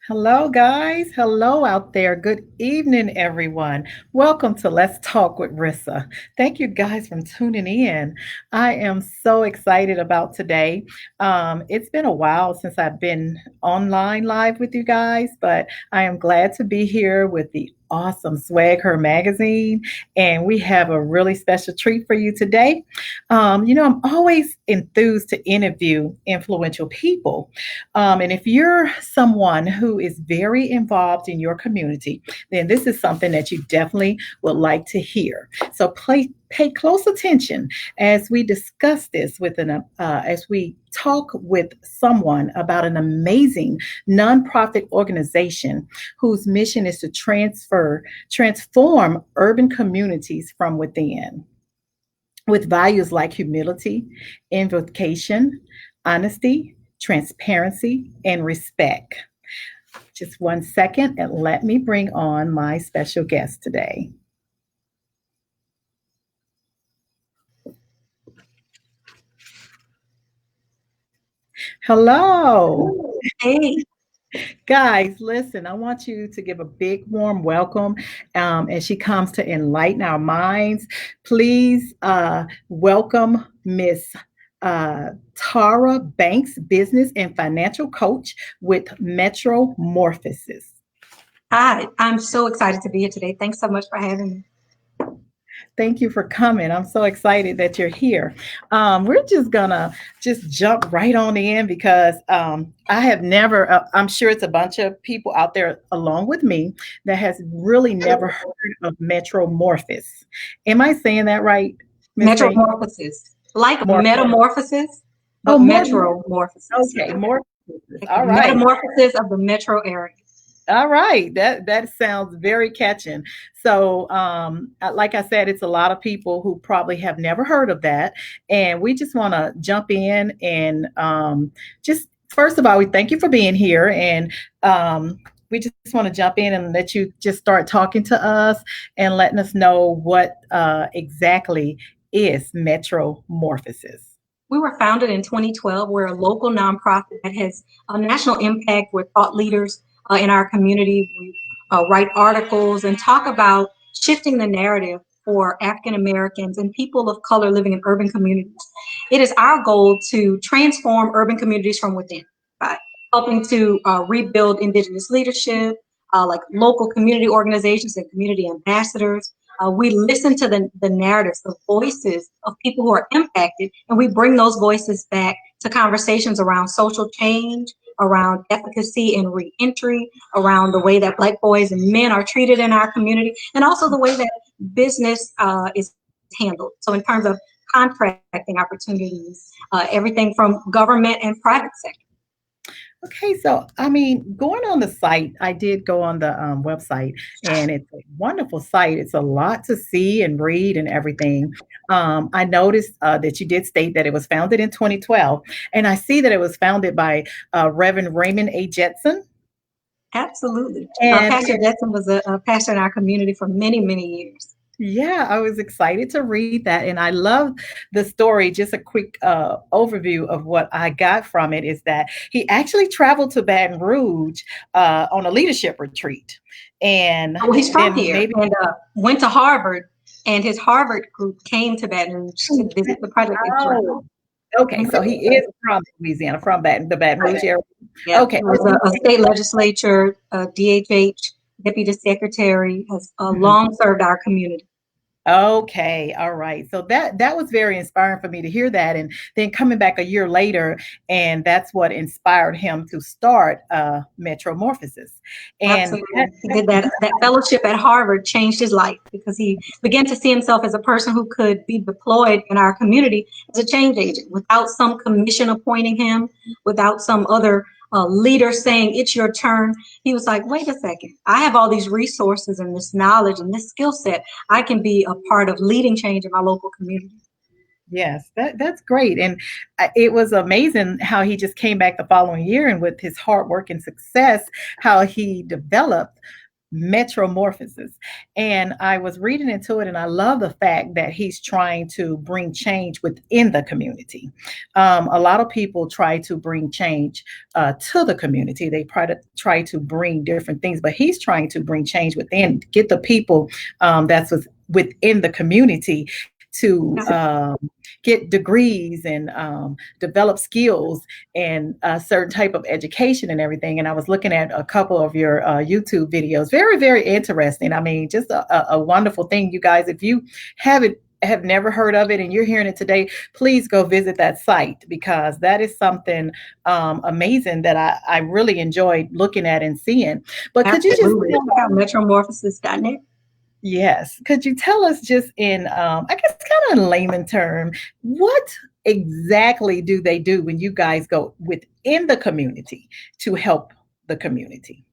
Hello, guys. Hello out there. Good evening, everyone. Welcome to Let's Talk with Risa. Thank you guys for tuning in. I am so excited about today. It's been a while since I've been online live with you guys, but I am glad to be here with the awesome Swag Her magazine. And we have a really special treat for you today. I'm always enthused to interview influential people. And if you're someone who is very involved in your community, then this is something that you definitely would like to hear. So pay close attention as we discuss this as we talk with someone about an amazing nonprofit organization whose mission is to transform urban communities from within with values like humility, invocation, honesty, transparency, and respect. Just one second and let me bring on my special guest today. Hello. Hey, Guys, listen, I want you to give a big warm welcome as she comes to enlighten our minds. Please welcome Miss Tyra Banks, business and financial coach with MetroMorphosis. hi. I'm so excited to be here today. Thanks so much for having me. Thank you for coming. I'm so excited that you're here. We're just gonna just jump right on in because I have never. I'm sure it's a bunch of people out there along with me that has really never heard of Metromorphosis. Am I saying that right, Miss Banks? Metromorphosis, like More. metamorphosis, Oh, but more. metromorphosis. Okay, more. Like the All right. metamorphosis of the metro area. All right, that sounds very catching. So, like I said, it's a lot of people who probably have never heard of that, and we just want to jump in and just first of all, we thank you for being here, and we just want to jump in and let you just start talking to us and letting us know what exactly is metromorphosis. We were founded in 2012. We're a local nonprofit that has a national impact. We're thought leaders in our community. We write articles and talk about shifting the narrative for African Americans and people of color living in urban communities. It is our goal to transform urban communities from within by helping to rebuild Indigenous leadership, like local community organizations and community ambassadors. We listen to the narratives, the voices of people who are impacted, and we bring those voices back to conversations around social change, around efficacy and reentry, around the way that Black boys and men are treated in our community, and also the way that business is handled. So, in terms of contracting opportunities, everything from government and private sector. Okay, so I mean, going on the site, I did go on the website, and it's a wonderful site. It's a lot to see and read and everything. I noticed that you did state that it was founded in 2012, and I see that it was founded by Reverend Raymond A. Jetson. Absolutely. And Pastor Jetson was a pastor in our community for many, many years. yeah, I was excited to read that, and I love the story. Just a quick overview of what I got from it is that he actually traveled to Baton Rouge on a leadership retreat, and Well, he's from then here maybe and went to Harvard, and his Harvard group came to Baton Rouge to visit the project that he's working oh, on. okay, so he is from Louisiana, from the Baton Rouge area. Yeah, Okay, he was a state legislature, DHH deputy secretary, has mhm. long served our community. Okay, all right. So that was very inspiring for me to hear that, and then coming back a year later, and that's what inspired him to start Metromorphosis. And Absolutely. He did that fellowship at Harvard changed his life because he began to see himself as a person who could be deployed in our community as a change agent without some commission appointing him, without some other leader saying, it's your turn. He was like, wait a second, I have all these resources and this knowledge and this skill set. I can be a part of leading change in my local community. yes, that's great. And it was amazing how he just came back the following year, and with his hard work and success, how he developed. MetroMorphosis. And I was reading into it, and I love the fact that he's trying to bring change within the community. A lot of people try to bring change to the community. They try to bring different things, but he's trying to bring change within, get the people that's within the community to get degrees and develop skills and a certain type of education and everything. And I was looking at a couple of your YouTube videos. Very, very interesting. I mean, just a wonderful thing, you guys. If you have never heard of it and you're hearing it today, please go visit that site, because that is something amazing that I really enjoyed looking at and seeing. But could you just metromorphosis.net? Yes. Could you tell us just in, I guess, kind of in layman term, what exactly do they do when you guys go within the community to help the community?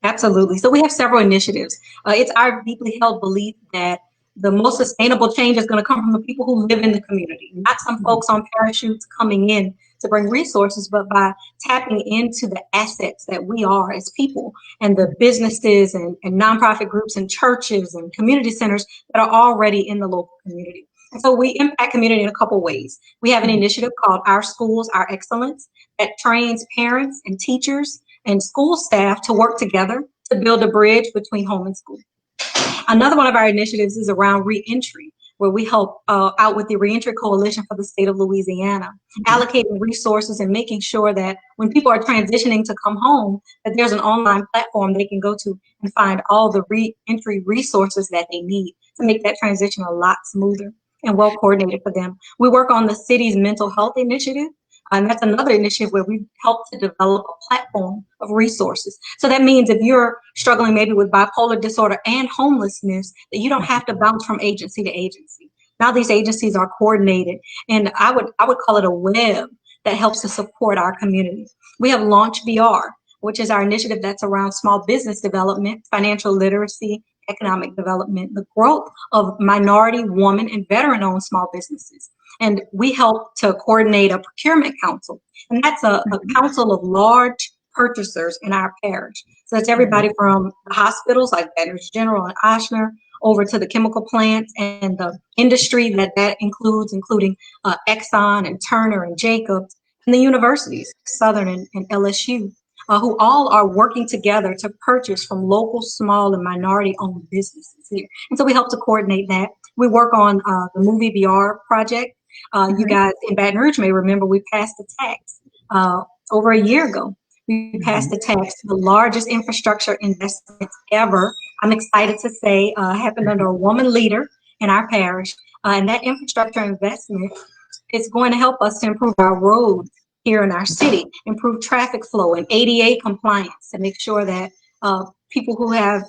Absolutely. So we have several initiatives. It's our deeply held belief that the most sustainable change is going to come from the people who live in the community, not some folks on parachutes coming in to bring resources, but by tapping into the assets that we are as people, and the businesses and nonprofit groups and churches and community centers that are already in the local community. And so we impact community in a couple ways. We have an initiative called Our Schools, Our Excellence that trains parents and teachers and school staff to work together to build a bridge between home and school. Another one of our initiatives is around reentry, where we help out with the Reentry Coalition for the state of Louisiana, allocating resources and making sure that when people are transitioning to come home, that there's an online platform they can go to and find all the reentry resources that they need to make that transition a lot smoother and well coordinated for them. We work on the city's mental health initiative. And that's another initiative where we help to develop a platform of resources. So that means if you're struggling maybe with bipolar disorder and homelessness, that you don't have to bounce from agency to agency. Now these agencies are coordinated, and I would call it a web that helps to support our community. We have Launch VR, which is our initiative that's around small business development, financial literacy, economic development, the growth of minority, woman, and veteran-owned small businesses. And we help to coordinate a procurement council. And that's a council of large purchasers in our parish. So it's everybody from the hospitals like Veterans General and Ochsner over to the chemical plants and the industry that includes, including Exxon and Turner and Jacobs, and the universities, Southern and LSU. Who all are working together to purchase from local, small, and minority-owned businesses here. And so we help to coordinate that. We work on the Movie VR project. You guys in Baton Rouge may remember we passed the tax over a year ago. We passed the tax, the largest infrastructure investment ever. I'm excited to say happened under a woman leader in our parish. And that infrastructure investment is going to help us to improve our roads here in our city, improve traffic flow and ADA compliance to make sure that people who have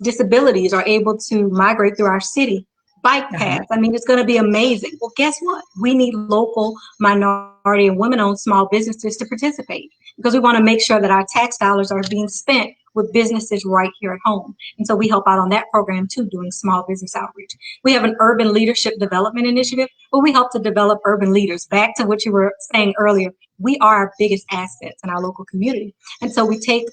disabilities are able to migrate through our city. Bike paths, I mean, it's going to be amazing. Well, guess what? We need local, minority, and women-owned small businesses to participate, because we want to make sure that our tax dollars are being spent with businesses right here at home. And so we help out on that program too, doing small business outreach. We have an urban leadership development initiative, where we help to develop urban leaders. Back to what you were saying earlier, we are our biggest assets in our local community. And so we take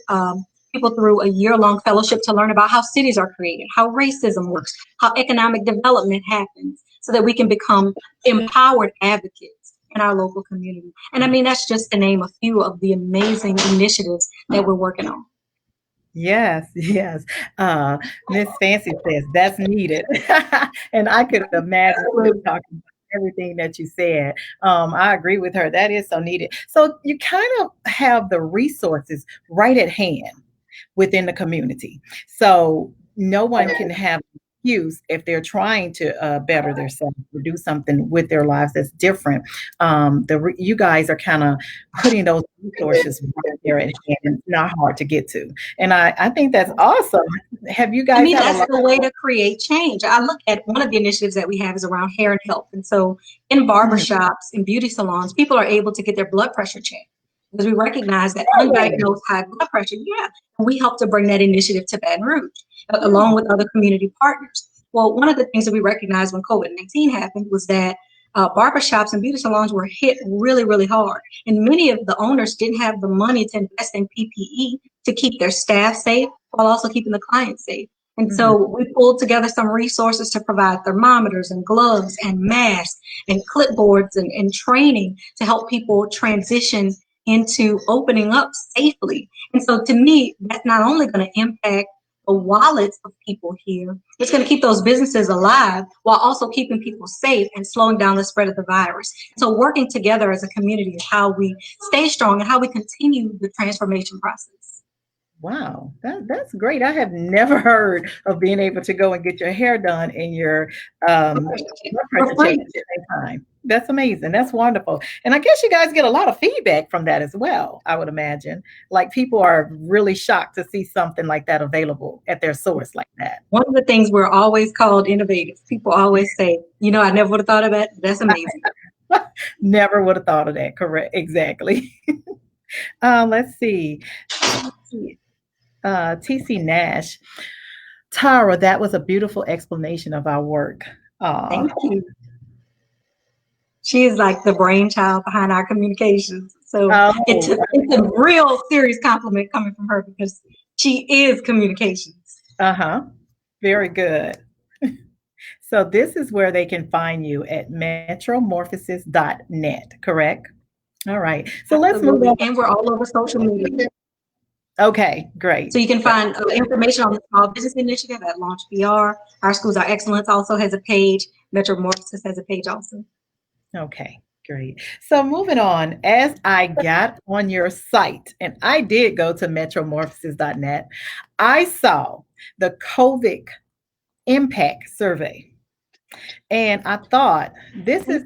people through a year-long fellowship to learn about how cities are created, how racism works, how economic development happens, so that we can become empowered advocates in our local community. And I mean, that's just to name a few of the amazing initiatives that we're working on. Yes, yes. Miss Fancy says that's needed. And I could imagine you talking about everything that you said. I agree with her. That is so needed. So you kind of have the resources right at hand within the community. So no one can have excuse if they're trying to better themselves or do something with their lives that's different. You guys are kind of putting those resources right there at hand, and it's not hard to get to. And I think that's awesome. Have you guys? I mean, that's the way to create change. I look at one of the initiatives that we have is around hair and health. And so in barbershops and beauty salons, people are able to get their blood pressure checked, because we recognize that undiagnosed high blood pressure, we help to bring that initiative to Baton Rouge, along with other community partners. Well, one of the things that we recognized when COVID-19 happened was that barbershops and beauty salons were hit really, really hard. And many of the owners didn't have the money to invest in PPE to keep their staff safe while also keeping the clients safe. And so we pulled together some resources to provide thermometers and gloves and masks and clipboards and training to help people transition into opening up safely. And so to me, that's not only going to impact the wallets of people here, it's going to keep those businesses alive while also keeping people safe and slowing down the spread of the virus. So working together as a community is how we stay strong and how we continue the transformation process. Wow, that's great. I have never heard of being able to go and get your hair done and your blood pressure checked at the same time. That's amazing. That's wonderful. And I guess you guys get a lot of feedback from that as well, I would imagine. Like people are really shocked to see something like that available at their source like that. One of the things we're always called innovative. People always say, I never would have thought of that. That's amazing. Never would have thought of that. Correct. Exactly. Let's see. TC Nash. Tyra, that was a beautiful explanation of our work. Thank you. She is like the brainchild behind our communications. So it's a real serious compliment coming from her because she is communications. Very good. So this is where they can find you at MetroMorphosis.net, correct? All right. So let's move on. And we're all over social media. Okay, great. So you can find information on the Small Business Initiative at Launch BR. Our Schools Are Excellence also has a page. MetroMorphosis has a page also. Okay, great. So moving on, as I got on your site, and I did go to MetroMorphosis.net, I saw the COVID impact survey. And I thought this is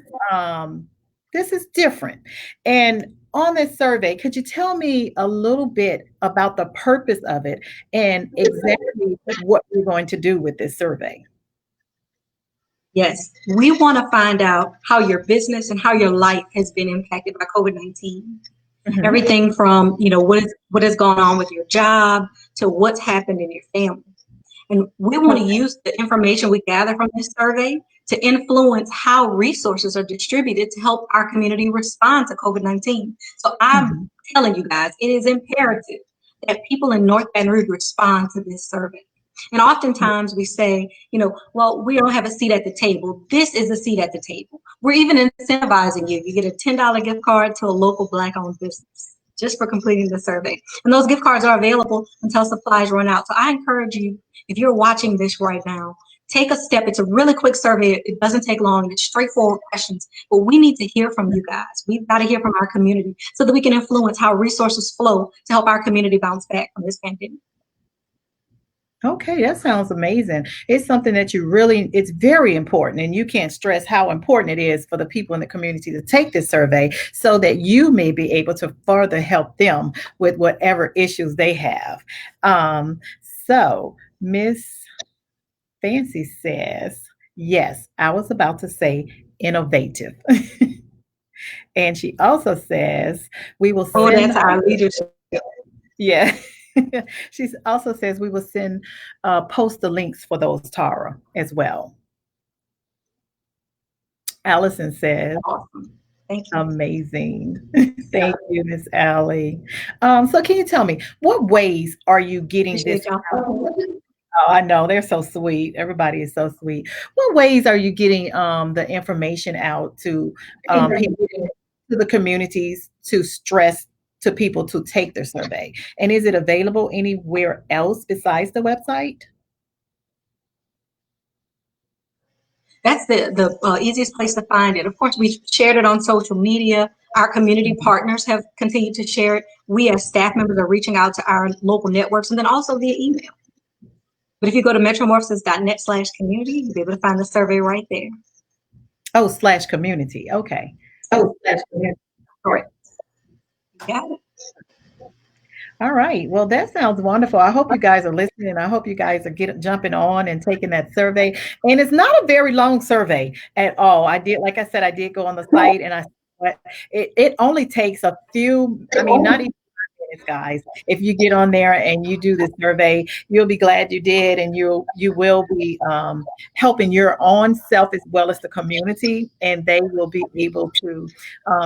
different. And on this survey, could you tell me a little bit about the purpose of it and exactly what we're going to do with this survey? Yes, we want to find out how your business and how your life has been impacted by COVID-19. Everything from, what has gone on with your job to what's happened in your family. And we want to use the information we gather from this survey to influence how resources are distributed to help our community respond to COVID-19. So I'm telling you guys, it is imperative that people in North Baton Rouge respond to this survey. And oftentimes we say, well, we don't have a seat at the table. This is a seat at the table. We're even incentivizing you. You get a $10 gift card to a local Black-owned business just for completing the survey. And those gift cards are available until supplies run out. So I encourage you, if you're watching this right now, take a step. It's a really quick survey. It doesn't take long. It's straightforward questions. But we need to hear from you guys. We've got to hear from our community so that we can influence how resources flow to help our community bounce back from this pandemic. Okay, that sounds amazing. It's something that it's very important, and you can't stress how important it is for the people in the community to take this survey so that you may be able to further help them with whatever issues they have. So Miss Fancy says, yes, I was about to say innovative. And she also says, we will send that's our leadership. Yeah. She also says we will post the links for those, Tara, as well. Allison says, awesome. Thank you. Amazing. Thank you, Miss Allie. So can you tell me, what ways are you getting this? Oh, I know, they're so sweet. Everybody is so sweet. What ways are you getting the information out to people, to the communities, to stress to people to take their survey? And is it available anywhere else besides the website? That's the easiest place to find it. Of course, we've shared it on social media. Our community partners have continued to share it. We as staff members are reaching out to our local networks and then also via email. But if you go to metromorphosis.net/community, you'll be able to find the survey right there. Oh, /community. Okay. Oh, /community. Correct. Got it. All right. Well, that sounds wonderful. I hope you guys are listening. I hope you guys are jumping on and taking that survey. And it's not a very long survey at all. Like I said, I did go on the site and it only takes a few, not even minutes, guys. If you get on there and you do this survey, you'll be glad you did, and you will be helping your own self as well as the community, and they will be able to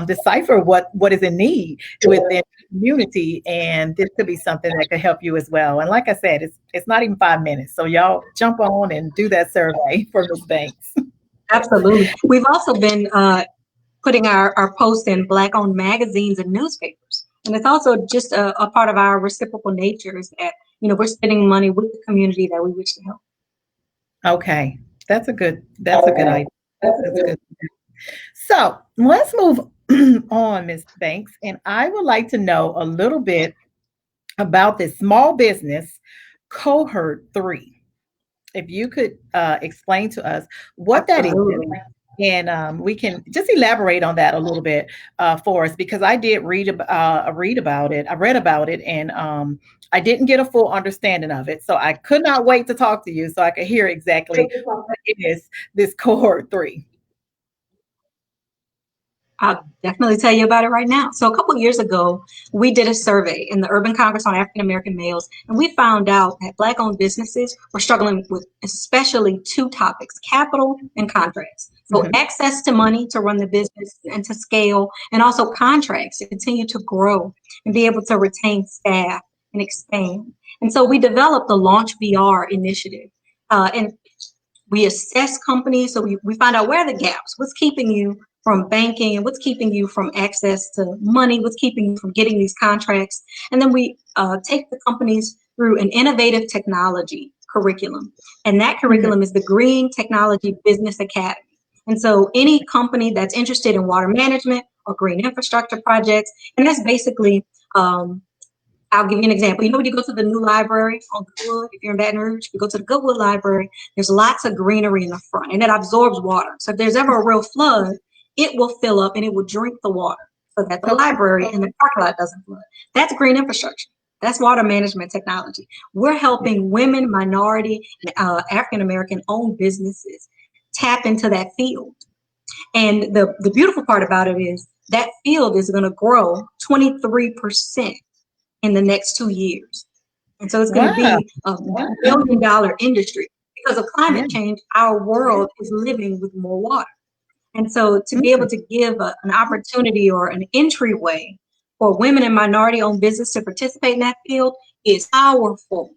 decipher what is in need within the community, and this could be something that could help you as well. And like I said, it's not even 5 minutes, so y'all jump on and do that survey for Ms. Banks. Absolutely. We've also been putting our posts in Black-owned magazines and newspapers. And it's also just a part of our reciprocal nature is that, we're spending money with the community that we wish to help. Okay, that's a good idea. That's a good. So let's move on, Ms. Banks, and I would like to know a little bit about this small business cohort 3. If you could explain to us what that is, Absolutely. and we can just elaborate on that a little bit for us, because I did read about it. I read about it, and I didn't get a full understanding of it. So I could not wait to talk to you so I could hear exactly what it is, this cohort 3. I'll definitely tell you about it right now. So a couple of years ago, we did a survey in the Urban Congress on African American Males, and we found out that Black-owned businesses were struggling with especially two topics: capital and contracts. So Mhm. access to money to run the business and to scale, and also contracts to continue to grow and be able to retain staff and expand. And so we developed the Launch VR initiative. And we assess companies, so we find out where are the gaps, what's keeping you from banking, and what's keeping you from access to money, what's keeping you from getting these contracts. And then we take the companies through an innovative technology curriculum. And that Mhm. curriculum is the Green Technology Business Academy. And so any company that's interested in water management or green infrastructure projects, and that's basically I'll give you an example. When you go to the new library on Goodwood, if you're in Baton Rouge, you go to the Goodwood Library, there's lots of greenery in the front, and it absorbs water. So if there's ever a real flood, it will fill up and it will drink the water so that the Okay. library and the parking lot doesn't flood. That's green infrastructure. That's water management technology. We're helping women, minority, and African American owned businesses tap into that field. And the beautiful part about it is that field is going to grow 23% in the next 2 years. And so it's going to Wow. be a $1 billion industry because of Yeah. climate change. Our world is living with more water. And so to be able Mm. to give an opportunity or an entryway for women and minority owned business to participate in that field is powerful.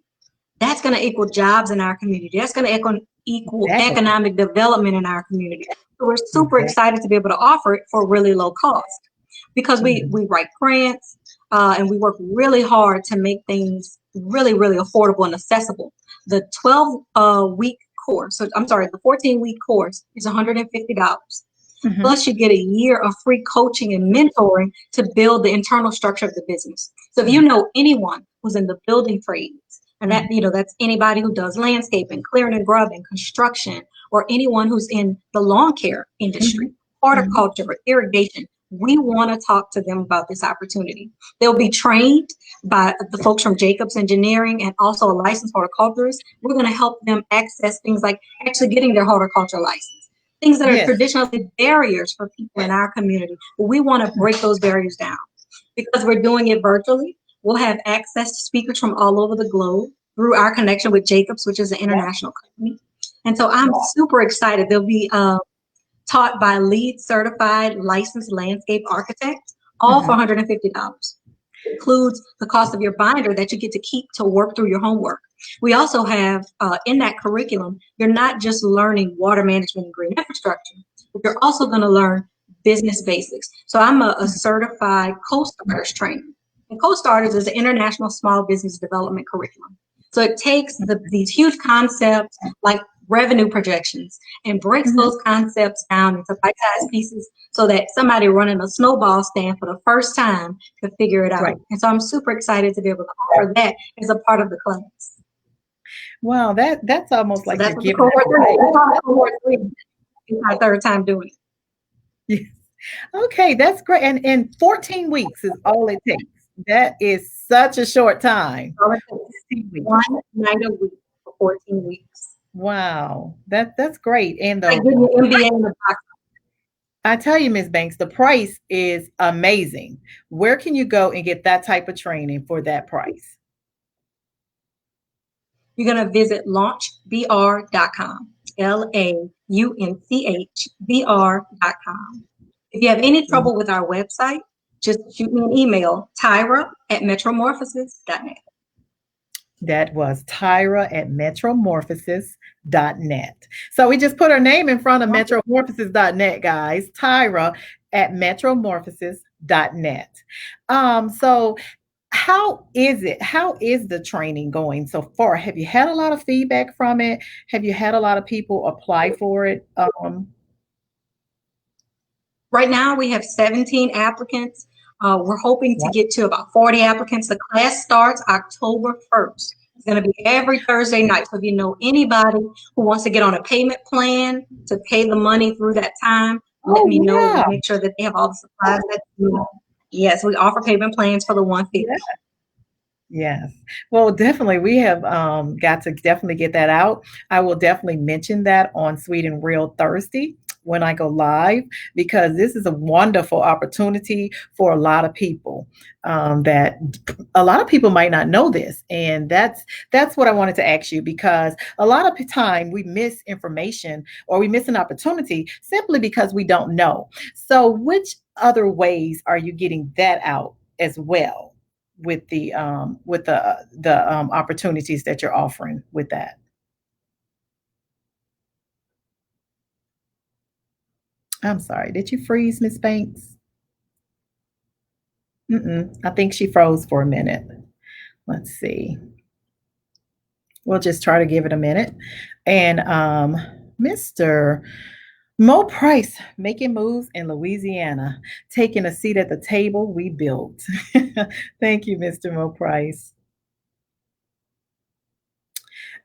That's going to equal jobs in our community. That's going to equal Exactly. economic development in our community. So we're super Exactly. excited to be able to offer it for really low cost because we, Mhm. we write grants and we work really hard to make things really, really affordable and accessible. The 12-week course, so I'm sorry, the 14-week course is $150. Mhm. Plus, you get a year of free coaching and mentoring to build the internal structure of the business. So if you Mhm. know anyone who's in the building trades, and Mhm. that's anybody who does landscaping, clearing and grubbing, construction, or anyone who's in the lawn care industry, Mhm. Mhm. horticulture, or irrigation, we want to talk to them about this opportunity. They'll be trained by the folks from Jacobs Engineering and also a licensed horticulturist. We're going to help them access things like actually getting their horticulture license, things that are Yes. traditionally barriers for people in our community. But we want to break those barriers down because we're doing it virtually. We'll have access to speakers from all over the globe through our connection with Jacobs, which is an international company. And so I'm super excited. They'll be taught by lead certified licensed landscape architects, all for Mhm. $150. Includes the cost of your binder that you get to keep to work through your homework. We also have in that curriculum, you're not just learning water management and green infrastructure, but you're also going to learn business basics. So I'm a certified co-starters trainer. And co-starters is an international small business development curriculum. So it takes these huge concepts like revenue projections and breaks Mhm. those concepts down into bite-sized pieces so that somebody running a snowball stand for the first time can figure it out. Right. And so I'm super excited to be able to offer that as a part of the class. Wow, that's almost So like you're that's what the giving cohort that three away. is. We call it cohort three. It's our third time doing it. Yes. Okay, that's great. And 14 weeks is all it takes. That is such a short time. So it takes 14 weeks. one night a week for 14 weeks. Wow. That's great. And It's like the getting your MBA in the box. I tell you, Ms. Banks, the price is amazing. Where can you go and get that type of training for that price? You're going to visit launchbr.com, launchbr.com. If you have any trouble with our website, just shoot me an email, Tyra@metromorphosis.net. That was Tyra at metromorphosis.net. So we just put her name in front of metromorphosis.net, guys. Tyra at metromorphosis.net. So how is it? How is the training going so far? Have you had a lot of feedback from it? Have you had a lot of people apply for it? Right now, we have 17 applicants. We're hoping to get to about 40 applicants. The class starts October 1st. It's going to be every Thursday night. So if you know anybody who wants to get on a payment plan to pay the money through that time, let me know. We'll make sure that they have all the supplies that you need. Yes, we offer payment plans for the 150. Yes. Well, definitely, we have got to definitely get that out. I will definitely mention that on Sweet and Real Thursday when I go live, because this is a wonderful opportunity for a lot of people, that a lot of people might not know this. And that's what I wanted to ask you, because a lot of the time we miss information or we miss an opportunity simply because we don't know. So which other ways are you getting that out as well, with the opportunities that you're offering with that? I'm sorry, did you freeze, Miss Banks? I think she froze for a minute. Let's see. We'll just try to give it a minute. And Mr. Mo Price, making moves in Louisiana, taking a seat at the table we built. Thank you, Mr. Mo Price.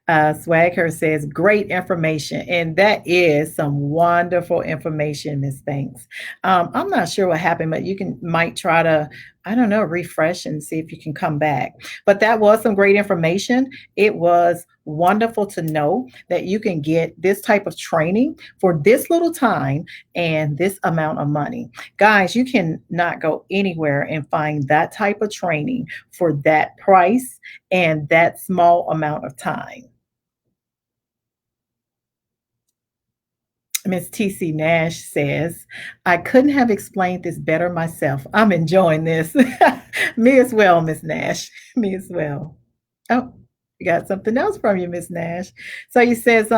Swagher says, great information. And that is some wonderful information, Miss Banks. I'm not sure what happened, but might try to, I don't know, refresh and see if you can come back. But that was some great information. It was wonderful to know that you can get this type of training for this little time and this amount of money. Guys, you can not go anywhere and find that type of training for that price and that small amount of time. Miss TC Nash says, I couldn't have explained this better myself. I'm enjoying this. Me as well, Miss Nash. Me as well. Oh, we got something else from you, Miss Nash. So he says,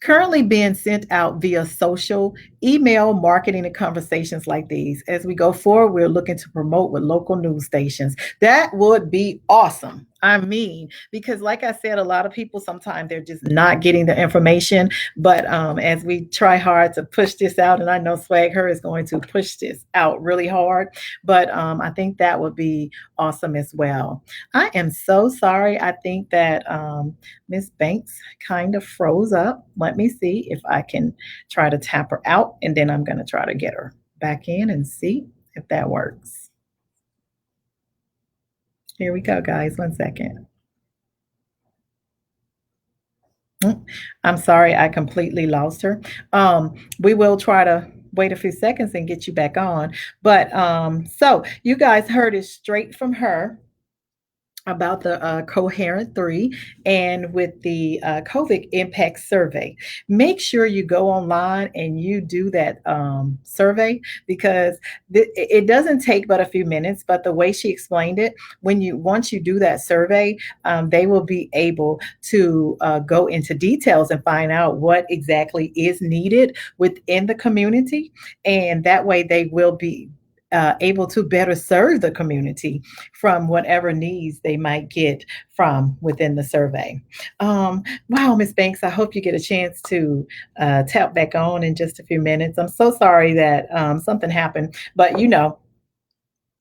currently being sent out via social, email, marketing, and conversations like these. As we go forward, we're looking to promote with local news stations. That would be awesome. I mean, because like I said, a lot of people sometimes they're just not getting the information. But as we try hard to push this out, and I know Swag Her is going to push this out really hard, but I think that would be awesome as well. I am so sorry. I think that Miss Banks kind of froze up. Let me see if I can try to tap her out, and then I'm going to try to get her back in and see if that works. Here we go, guys. 1 second. I'm sorry, I completely lost her. We will try to wait a few seconds and get you back on. But so you guys heard it straight from her about the Cohort 3 and with the COVID impact survey. Make sure you go online and you do that survey, because it doesn't take but a few minutes. But the way she explained it, once you do that survey, they will be able to go into details and find out what exactly is needed within the community. And that way they will be able to better serve the community from whatever needs they might get from within the survey. Wow, Miss Banks, I hope you get a chance to tap back on in just a few minutes. I'm so sorry that something happened, but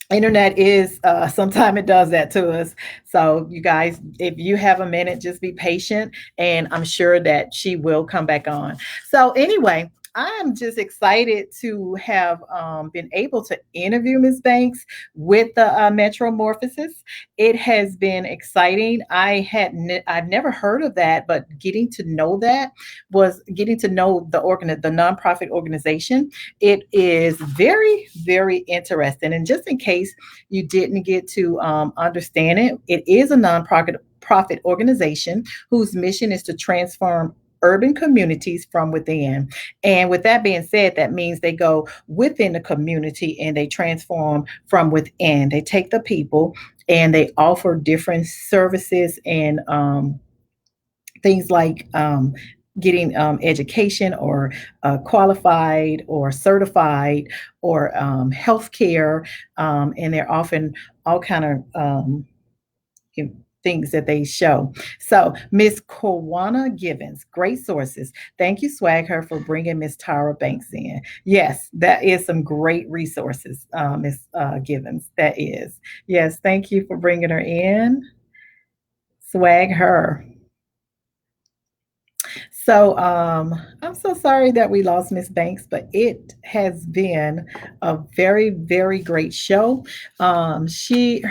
internet is sometimes it does that to us. So you guys, if you have a minute, just be patient, and I'm sure that she will come back on. So anyway, I'm just excited to have been able to interview Ms. Banks with the MetroMorphosis. It has been exciting. I've never heard of that, but getting to know that was getting to know the nonprofit organization. It is very, very interesting. And just in case you didn't get to understand it, it is a nonprofit profit organization whose mission is to transform urban communities from within. And with that being said, that means they go within the community and they transform from within. They take the people and they offer different services and things like getting education or qualified or certified or healthcare, and they're often all kind of things that they show. So, Miss Kawana Givens, great sources. Thank you, Swagher, for bringing Miss Tyra Banks in. Yes, that is some great resources, Miss Givens. That is. Yes, thank you for bringing her in. Swag her. So I'm so sorry that we lost Miss Banks, but it has been a very, very great show. You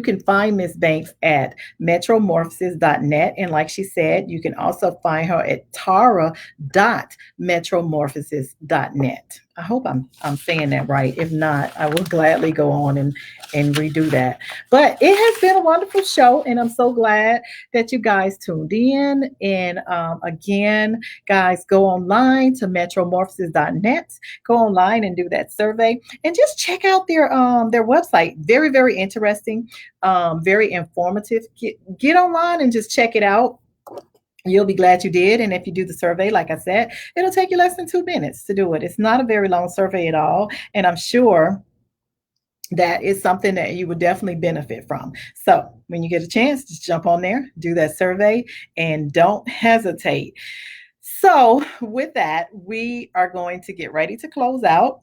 can find Miss Banks at metromorphosis.net. And like she said, you can also find her at tara.metromorphosis.net. I hope I'm saying that right. If not, I will gladly go on and redo that. But it has been a wonderful show, and I'm so glad that you guys tuned in. And again, guys, go online to metromorphosis.net. Go online and do that survey, and just check out their website. Very, very interesting, very informative. Get online and just check it out. You'll be glad you did. And if you do the survey, like I said, it'll take you less than 2 minutes to do it. It's not a very long survey at all. And I'm sure that is something that you would definitely benefit from. So when you get a chance, just jump on there, do that survey, and don't hesitate. So with that, we are going to get ready to close out.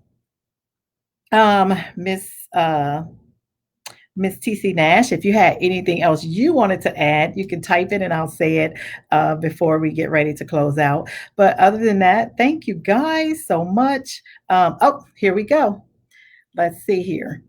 Miss TC Nash, if you had anything else you wanted to add, you can type it and I'll say it before we get ready to close out. But other than that, thank you guys so much. Oh, here we go. Let's see here.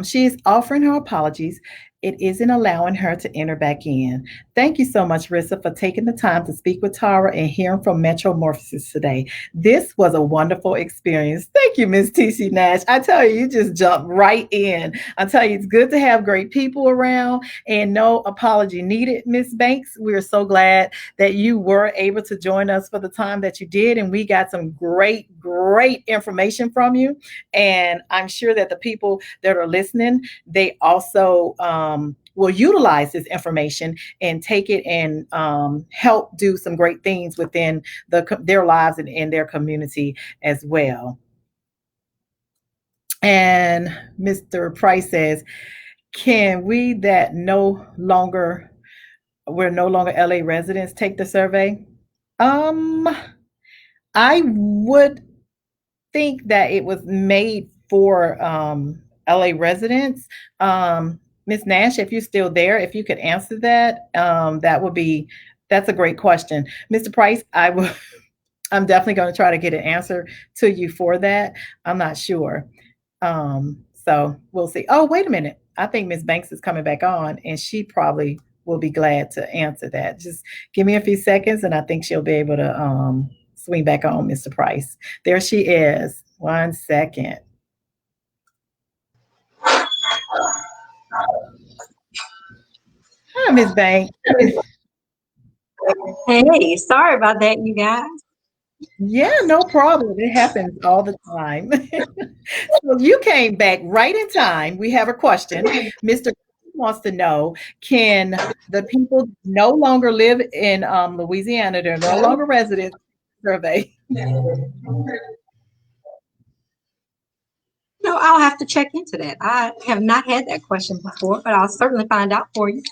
She is offering her apologies. It isn't allowing her to enter back in. Thank you so much, Risa, for taking the time to speak with Tara and hearing from MetroMorphosis today. This was a wonderful experience. Thank you, Miss TC Nash. I tell you, you just jumped right in. I tell you, it's good to have great people around, and no apology needed, Miss Banks. We're so glad that you were able to join us for the time that you did, and we got some great, great information from you. And I'm sure that the people that are listening, they also will utilize this information and take it and help do some great things within their lives and in their community as well. And Mr. Price says, can we that we're no longer LA residents take the survey? I would think that it was made for LA residents. Miss Nash, if you're still there, if you could answer that, that's a great question. Mr. Price, I'm definitely going to try to get an answer to you for that. I'm not sure. So we'll see. Oh, wait a minute. I think Miss Banks is coming back on, and she probably will be glad to answer that. Just give me a few seconds, and I think she'll be able to swing back on, Mr. Price. There she is. 1 second. Hi, Miss Banks. Hey, sorry about that, you guys. Yeah, no problem. It happens all the time. So you came back right in time. We have a question. Mr. wants to know, can the people no longer live in Louisiana, they're no longer residents, survey? No, I'll have to check into that. I have not had that question before, but I'll certainly find out for you.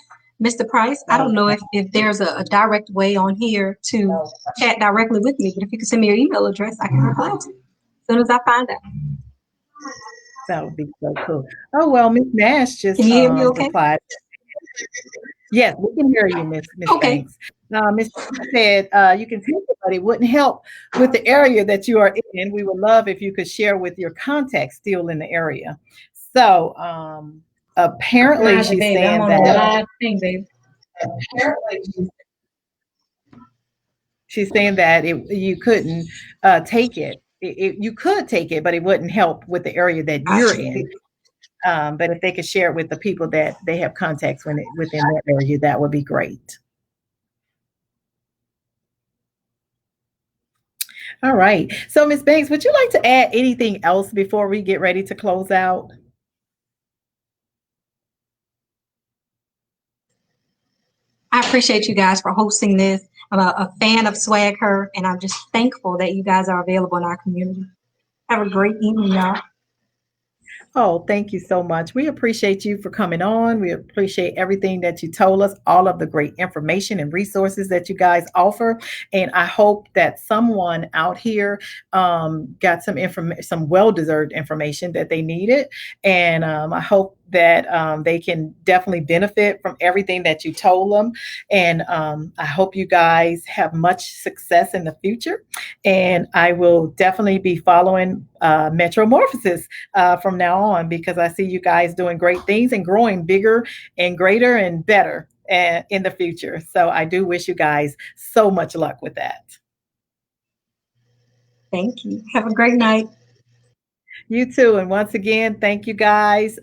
Mr. Price, I don't know if there's a direct way on here to chat directly with me, but if you can send me your email address, I can reply to you as soon as I find out. That would be so cool. Oh, well, Miss Nash just Can you hear me okay? replied. Yes, we can hear you, Miss Okay. Banks. Ms. said you can take it, but it wouldn't help with the area that you are in. We would love if you could share with your contacts still in the area. So apparently Liza, she's baby, I'm saying on a that live thing, baby. she's saying that you couldn't take it. You could take it, but it wouldn't help with the area that you're Gotcha. in. But if they could share it with the people that they have contacts within that area, that would be great. All right. So, Ms. Banks, would you like to add anything else before we get ready to close out? I appreciate you guys for hosting this. I'm a fan of Swag Her, and I'm just thankful that you guys are available in our community. Have a great evening, y'all. Oh, thank you so much. We appreciate you for coming on. We appreciate everything that you told us, all of the great information and resources that you guys offer. And I hope that someone out here got some information, some well-deserved information that they needed. And I hope that they can definitely benefit from everything that you told them. And I hope you guys have much success in the future. And I will definitely be following MetroMorphosis from now on because I see you guys doing great things and growing bigger and greater and better in the future. So I do wish you guys so much luck with that. Thank you. Have a great night. You too. And once again, thank you guys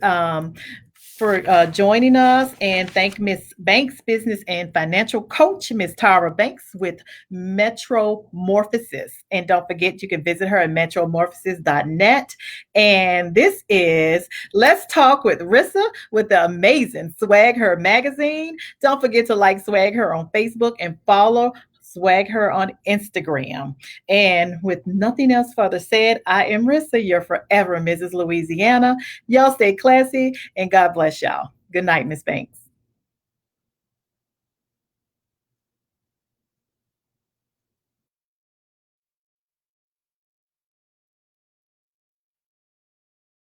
for joining us. And thank Miss Banks, business and financial coach, Miss Tyra Banks with MetroMorphosis. And don't forget, you can visit her at metromorphosis.net. And this is Let's Talk with Risa with the amazing Swag Her magazine. Don't forget to like Swag Her on Facebook and follow Swag Her on Instagram. And with nothing else further said, I am Risa, your forever Mrs. Louisiana. Y'all stay classy and God bless y'all. Good night, Miss Banks.